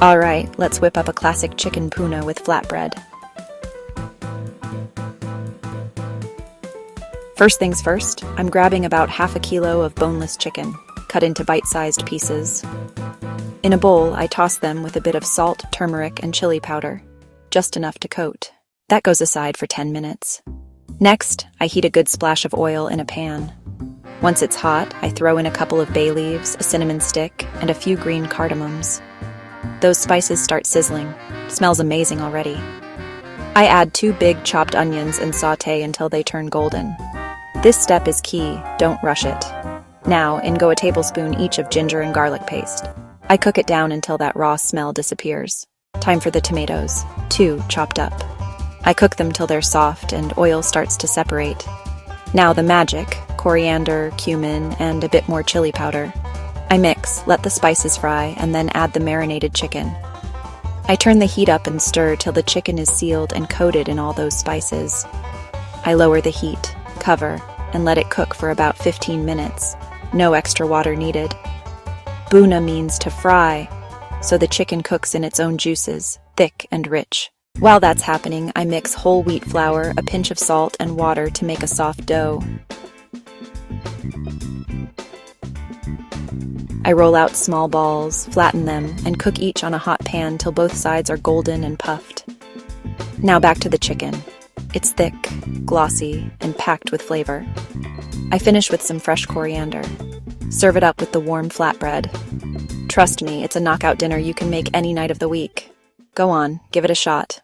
Alright, let's whip up a classic chicken Bhuna with flatbread. First things first, I'm grabbing about half a kilo of boneless chicken, cut into bite-sized pieces. In a bowl, I toss them with a bit of salt, turmeric, and chili powder, just enough to coat. That goes aside for 10 minutes. Next, I heat a good splash of oil in a pan. Once it's hot, I throw in a couple of bay leaves, a cinnamon stick, and a few green cardamoms. Those spices start sizzling. Smells amazing already. I add 2 big chopped onions and saute until they turn golden. This step is key, don't rush it. Now, in go a tablespoon each of ginger and garlic paste. I cook it down until that raw smell disappears. Time for the tomatoes, 2 chopped up. I cook them till they're soft and oil starts to separate. Now the magic, coriander, cumin, and a bit more chili powder. I mix, let the spices fry, and then add the marinated chicken. I turn the heat up and stir till the chicken is sealed and coated in all those spices. I lower the heat, cover, and let it cook for about 15 minutes. No extra water needed. Bhuna means to fry, so the chicken cooks in its own juices, thick and rich. While that's happening, I mix whole wheat flour, a pinch of salt, and water to make a soft dough. I roll out small balls, flatten them, and cook each on a hot pan till both sides are golden and puffed. Now back to the chicken. It's thick, glossy, and packed with flavor. I finish with some fresh coriander. Serve it up with the warm flatbread. Trust me, it's a knockout dinner you can make any night of the week. Go on, give it a shot.